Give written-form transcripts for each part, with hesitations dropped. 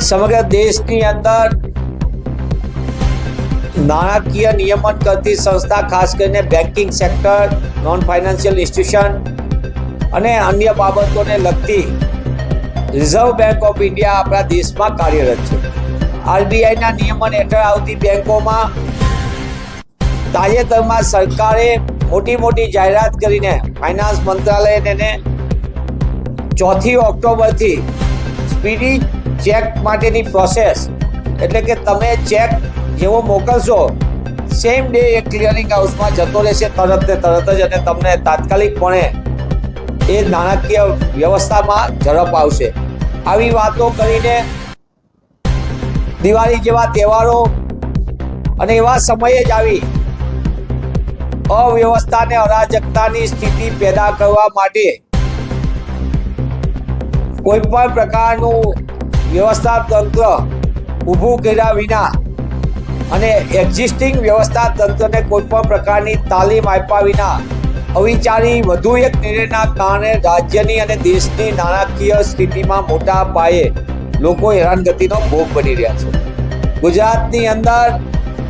સમગ્ર દેશની અંદર નાણાકીય નિયમન કરતી સંસ્થા, ખાસ કરીને banking sector, non financial institution અને અન્ય બાબતોને લગતી રિઝર્વ બેંક ઓફ ઇન્ડિયા આપણા દેશમાં કાર્યરત છે. આરબીઆઈના નિયમન હેઠળ આવતી બેંકોમાં તાજેતરમાં સરકારે મોટી જાહેરાત કરીને ફાઇનાન્સ મંત્રાલયને 4 ઓક્ટોબરથી સ્પીડી ચેક માટેની પ્રોસેસ, એટલે કે તમે ચેક જેવો મોકલશો સેમ ડે એ ક્લિયરિંગ હાઉસમાં જતો રહેશે તરત જ, અને તમને તાત્કાલિકપણે એ નાણાકીય વ્યવસ્થામાં ઝડપ આવશે. આવી વાતો કરીને દિવાળી જેવા તહેવારો અને એવા સમયે જ આવી અવ્યવસ્થાને અરાજકતાની સ્થિતિ પેદા કરવા માટે કોઈ પણ પ્રકારનું વ્યવસ્થા તંત્ર ઊભું કર્યા વિના અને એક્ઝિસ્ટિંગ વ્યવસ્થા તંત્રને કોઈ પણ પ્રકારની તાલીમ આપ્યા વિના અવિચારી વધુ એક નિર્ણયના કારણે રાજ્યની અને દેશની નાણાકીય સ્થિતિમાં મોટા પાયે લોકો હેરાનગતિનો ભોગ બની રહ્યા છે. ગુજરાતની અંદર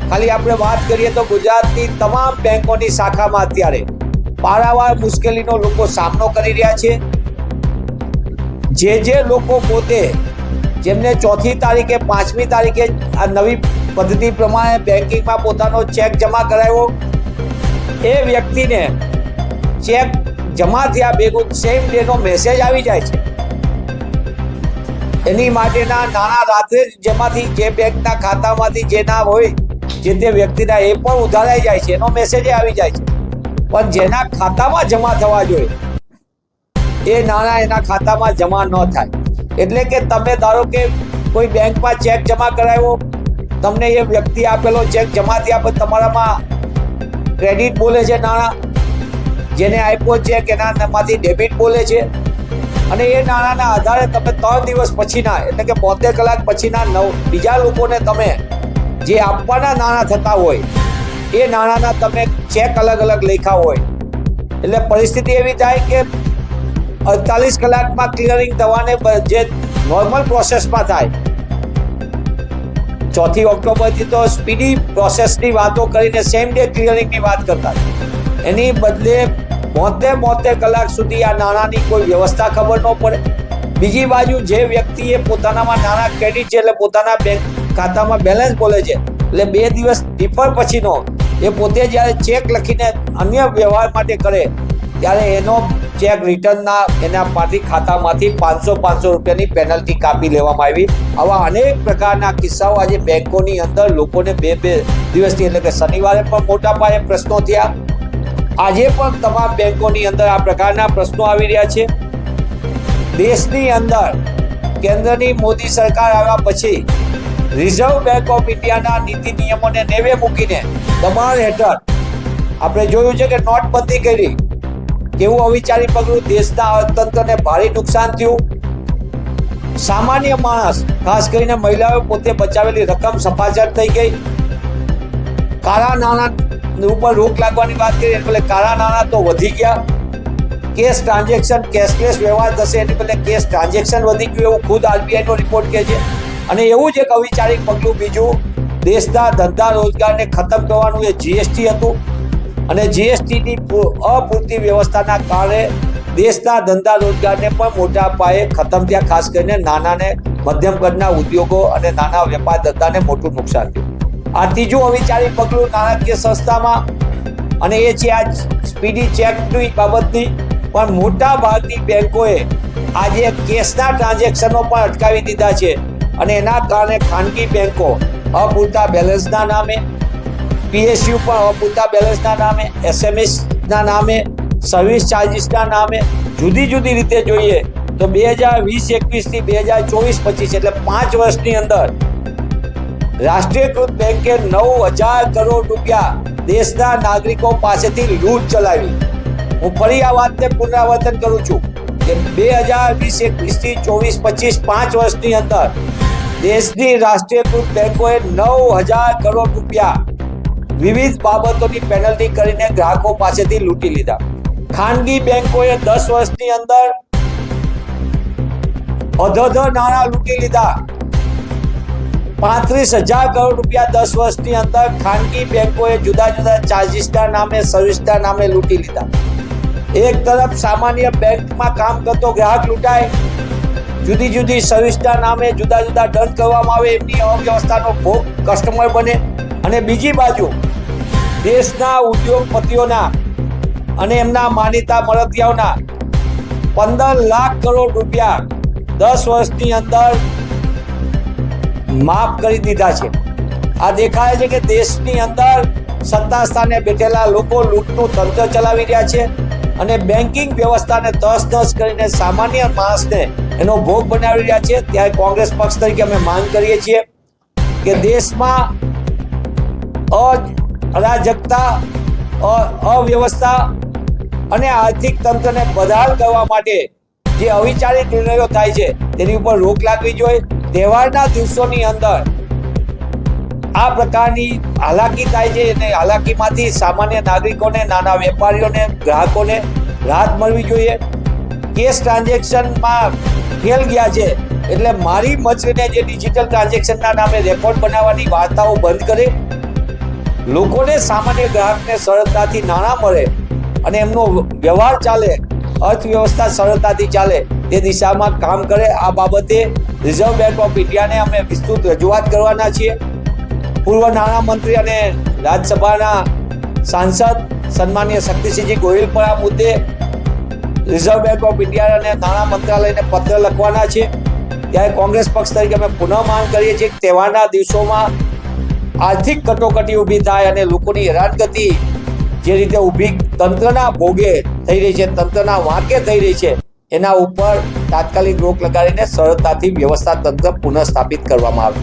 ખાલી આપણે વાત કરીએ તો ગુજરાતની તમામ બેંકોની શાખામાં અત્યારે પારાવાર મુશ્કેલીનો લોકો સામનો કરી રહ્યા છે. જે લોકો પોતે જેમને 4મી તારીખે 5મી તારીખે આ નવી પદ્ધતિ પ્રમાણે બેન્કિંગમાં પોતાનો ચેક જમા કરાવ્યો, એ વ્યક્તિને ચેક જમા થયા ભેગું સેમ ડેનો મેસેજ આવી જાય છે. એની માટેના નાણાં રાત્રે જેમાંથી જે બેંકના ખાતામાંથી જે નામ હોય જે તે વ્યક્તિના એ પણ ઉધારાઈ જાય છે, એનો મેસેજ આવી જાય છે. પણ જેના ખાતામાં જમા થવા જોઈએ એ નાણાં એના ખાતામાં જમા ન થાય. એટલે કે તમે ધારો કે કોઈ બેંકમાં ચેક જમા કરાવ્યો, તમને એ વ્યક્તિ આપેલો ચેક જમા થયા પછી તમારામાં ક્રેડિટ બોલે છે નાણાં, જેને આપ્યો ચેક એનામાંથી ડેબિટ બોલે છે, અને એ નાણાંના આધારે તમે 3 દિવસ પછીના, એટલે કે 72 કલાક પછીના બીજા લોકોને તમે જે આપવાના નાણાં થતા હોય એ નાણાંના તમે ચેક અલગ લખ્યા હોય. એટલે પરિસ્થિતિ એવી થાય કે 48 કલાકમાં ક્લિયરિંગ થવાને જે નોર્મલ પ્રોસેસમાં થાય. 4 ઓક્ટોબરથી તો સ્પીડી પ્રોસેસની વાતો કરીને સેમ ડે ક્લિયરિંગની વાત કરતા, એની બદલે 72 કલાક સુધી આ નાણાંની કોઈ વ્યવસ્થા ખબર ન પડે. બીજી બાજુ જે વ્યક્તિએ પોતાનામાં નાણાં ક્રેડિટ છે, એટલે પોતાના બેંક ખાતામાં બેલેન્સ બોલે છે, એટલે 2 દિવસ ડિફર પછીનો એ પોતે જ્યારે ચેક લખીને અન્ય વ્યવહાર માટે કરે ત્યારે એનો ચેક રિટર્નના એના ખાતામાંથી 500 રૂપિયાની પેનલ્ટી કાપી લેવામાં આવી. આવા અનેક પ્રકારના કિસ્સાઓ આજે બેંકોની અંદર લોકોને 2 દિવસથી, એટલે કે શનિવારે પણ મોટા પાયે પ્રશ્નો થયા. આજે પણ તમામ બેંકોની અંદર આ પ્રકારના પ્રશ્નો આવી રહ્યા છે. દેશની અંદર કેન્દ્રની મોદી સરકાર આવ્યા પછી રિઝર્વ બેંક ઓફ ઇન્ડિયાના નીતિ નિયમોને નેવે મૂકીને દબાણ હેઠળ આપણે જોયું છે કે નોટબંધી કરી. કેવું અવિચારી પગલું, દેશના અર્થતંત્રને ભારે નુકસાન થયું. સામાન્ય માણસ, ખાસ કરીને મહિલાઓ પોતે બચાવેલી રકમ સફાજત થઈ ગઈ. કાળા નાણાં ઉપર રોક લાગવાની વાત કરીએ એટલે કાળા નાણાં તો વધી ગયા. કેશ ટ્રાન્ઝેક્શન, કેશલેસ વ્યવહાર થશે એની બદલે કેશ ટ્રાન્ઝેક્શન વધી ગયું એવું ખુદ આરબીઆઈનો રિપોર્ટ કહે છે. અને એવું જ એક અવિચારી પગલું બીજું, દેશના ધંધા રોજગારને ખતમ કરવાનું એ જીએસટી હતું. અને જીએસટીની અપૂરતી વ્યવસ્થાના કારણે દેશના ધંધા રોજગારને પણ મોટા પાયે ખતમ થયા. ખાસ કરીને નાના ને મધ્યમ કદના ઉદ્યોગો અને નાના વેપાર ધંધાને મોટું નુકસાન થયું. આ ત્રીજું અવિચારી પગલું નાણાકીય સંસ્થામાં, અને એ છે આ સ્પીડી ચેકની બાબતની. પણ મોટા ભાગની બેંકોએ આજે કેશના ટ્રાન્ઝેક્શનો પણ અટકાવી દીધા છે, અને એના કારણે ખાનગી બેંકો અપૂરતા બેલેન્સના નામે, પીએસયુ પણ અપૂરતા બેલેન્સના નામે, એસએમએસના નામે, સર્વિસ ચાર્જિસના નામે જુદી રીતે જોઈએ તો 2020-21 થી 2024-25 એટલે 5 વર્ષની અંદર રાષ્ટ્રીયકૃત બેંકે 9,000 કરોડ રૂપિયા દેશના નાગરિકો પાસેથી લૂંટ ચલાવી. હું ફરી આ વાતને પુનરાવર્તન કરું છું કે 2020-21 થી 24-25 5 વર્ષની અંદર દેશની રાષ્ટ્રીયકૃત બેંકોએ 9,000 કરોડ રૂપિયા વિવિધ બાબતોની પેનલ્ટી કરીને ગ્રાહકો પાસેથી લૂંટી લીધા. ખાનગી બેંકોએ 10 વર્ષની અંદર અધધ નાણાં લૂંટી લીધા। 35,000 કરોડ રૂપિયા 10 વર્ષની અંદર ખાનગી બેંકોએ જુદા જુદા ચાર્જીસના નામે, સર્વિસના નામે લૂંટી લીધા। એક તરફ સામાન્ય બેંકમાં કામ કરતો ગ્રાહક લૂંટાય, જુદી જુદી સર્વિસના નામે જુદા જુદા દંડ કરવામાં આવે, એમની અવ્યવસ્થાનો ભોગ કસ્ટમર બને, અને બીજી બાજુ દેશના ઉદ્યોગપતિઓના અને એમના માનીતા મળતિયાઓના 15 લાખ કરોડ રૂપિયા 10 વર્ષની અંદર માફ કરી દીધા છે। આ દેખાય છે કે દેશની અંદર સત્તા સ્થાને બેઠેલા લોકો લૂંટનું તંત્ર ચલાવી રહ્યા છે અને બેન્કિંગ વ્યવસ્થાને તહસ કરીને સામાન્ય માણસને એનો ભોગ બનાવી રહ્યા છે। ત્યારે કોંગ્રેસ પક્ષ તરીકે અમે માંગ કરીએ છીએ કે દેશમાં અરાજકતા, અવ્યવસ્થા અને આર્થિક તંત્રને બદહાલ કરવા માટે જે અવિચારિત નિર્ણયો થાય છે તેની ઉપર રોક લાગવી જોઈએ। તહેવારના દિવસોની અંદર આ પ્રકારની હાલાકી થાય છે અને હાલાકીમાંથી સામાન્ય નાગરિકોને, નાના વેપારીઓને, ગ્રાહકોને રાહત મળવી જોઈએ। કેશ ટ્રાન્ઝેક્શનમાં ફેલ ગયા છે એટલે મારી મચરીને જે ડિજિટલ ટ્રાન્ઝેક્શનના નામે રેકોર્ડ બનાવવાની વાર્તાઓ બંધ કરે, લોકોને, સામાન્ય ગ્રાહકને સરળતાથી નાણાં મળે અને એમનો વ્યવહાર ચાલે, અર્થવ્યવસ્થા સરળતાથી ચાલે તે દિશામાં કામ કરે। આ બાબતે રિઝર્વ બેંક ઓફ ઇન્ડિયાને અમે વિસ્તૃત રજૂઆત કરવાના છીએ। પૂર્વ નાણામંત્રી અને રાજ્યસભાના સાંસદ સન્માનીય શક્તિસિંહજી ગોહિલ પણ આ મુદ્દે રિઝર્વ બેંક ઓફ ઇન્ડિયા અને નાણાં મંત્રાલયને પત્ર લખવાના છે। ત્યારે કોંગ્રેસ પક્ષ તરીકે અમે પુનઃ માંગ કરીએ છીએ કે તહેવારના દિવસોમાં આર્થિક કટોકટી ઊભી થાય અને લોકોની હેરાનગતિ જે રીતે ઊભી તંત્રના ભોગે થઈ રહી છે, તંત્રના વાંકે થઈ રહી છે, એના ઉપર તાત્કાલિક રોક લગાડીને સરળતાથી વ્યવસ્થા તંત્ર પુનઃ સ્થાપિત કરવામાં આવે।